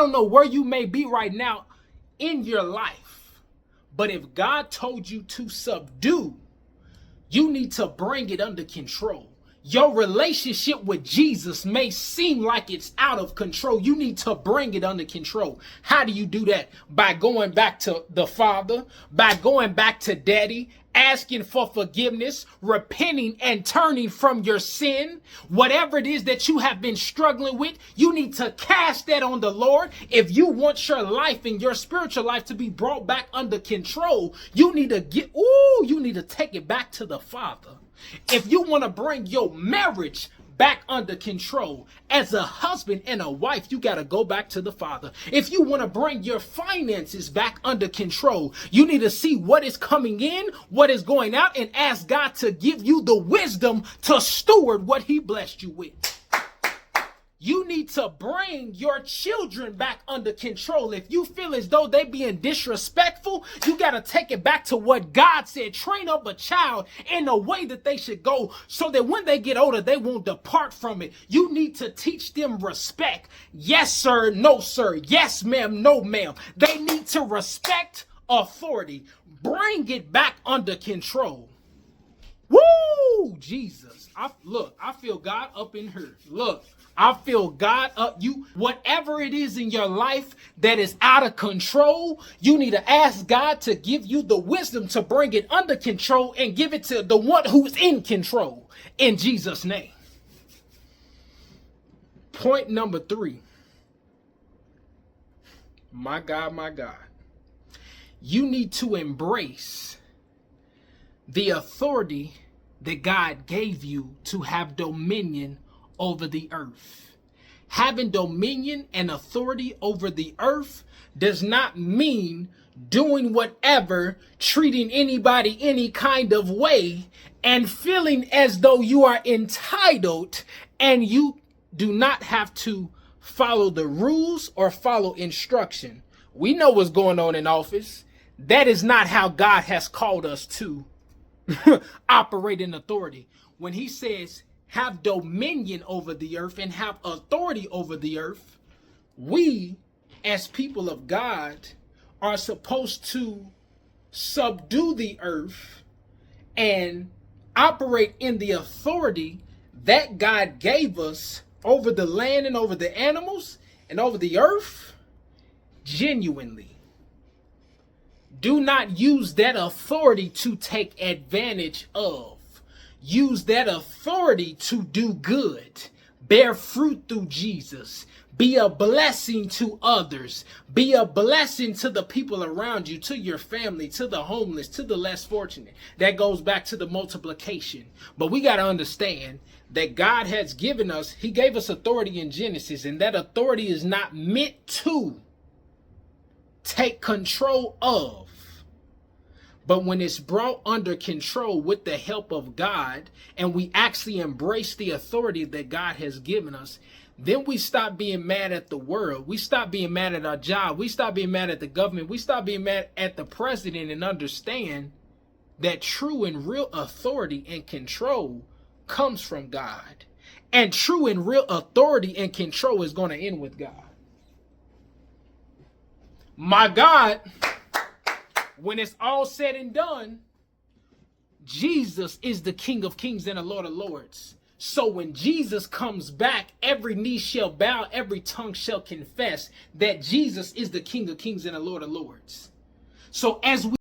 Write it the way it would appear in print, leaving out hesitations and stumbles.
don't know where you may be right now in your life, but if God told you to subdue, you need to bring it under control. Your relationship with Jesus may seem like it's out of control. You need to bring it under control. How do you do that? By going back to the Father, by going back to Daddy, asking for forgiveness, repenting and turning from your sin. Whatever it is that you have been struggling with, you need to cast that on the Lord. If you want your life and your spiritual life to be brought back under control, you need to you need to take it back to the Father. If you want to bring your marriage back under control, as a husband and a wife, you got to go back to the Father. If you want to bring your finances back under control, you need to see what is coming in, what is going out, and ask God to give you the wisdom to steward what He blessed you with. You need to bring your children back under control. If you feel as though they being disrespectful, you got to take it back to what God said. Train up a child in the way that they should go so that when they get older, they won't depart from it. You need to teach them respect. Yes, sir. No, sir. Yes, ma'am. No, ma'am. They need to respect authority. Bring it back under control. Woo! Jesus. I feel God up in here. Look. I feel God up you. Whatever it is in your life that is out of control, you need to ask God to give you the wisdom to bring it under control and give it to the one who's in control. In Jesus' name. Point number 3. My God, my God. You need to embrace the authority that God gave you to have dominion over the earth. Having dominion and authority over the earth does not mean doing whatever, treating anybody any kind of way, and feeling as though you are entitled and you do not have to follow the rules or follow instruction. We know what's going on in office. That is not how God has called us to operate in authority. When He says, have dominion over the earth and have authority over the earth, we as people of God are supposed to subdue the earth and operate in the authority that God gave us over the land and over the animals and over the earth genuinely. Do not use that authority to take advantage of. Use that authority to do good. Bear fruit through Jesus. Be a blessing to others. Be a blessing to the people around you, to your family, to the homeless, to the less fortunate. That goes back to the multiplication. But we got to understand that God has given us, He gave us authority in Genesis, and that authority is not meant to take control of. But when it's brought under control with the help of God, and we actually embrace the authority that God has given us, then we stop being mad at the world. We stop being mad at our job. We stop being mad at the government. We stop being mad at the president and understand that true and real authority and control comes from God. And true and real authority and control is going to end with God. My God. When it's all said and done, Jesus is the King of Kings and the Lord of Lords. So when Jesus comes back, every knee shall bow, every tongue shall confess that Jesus is the King of Kings and the Lord of Lords. So as we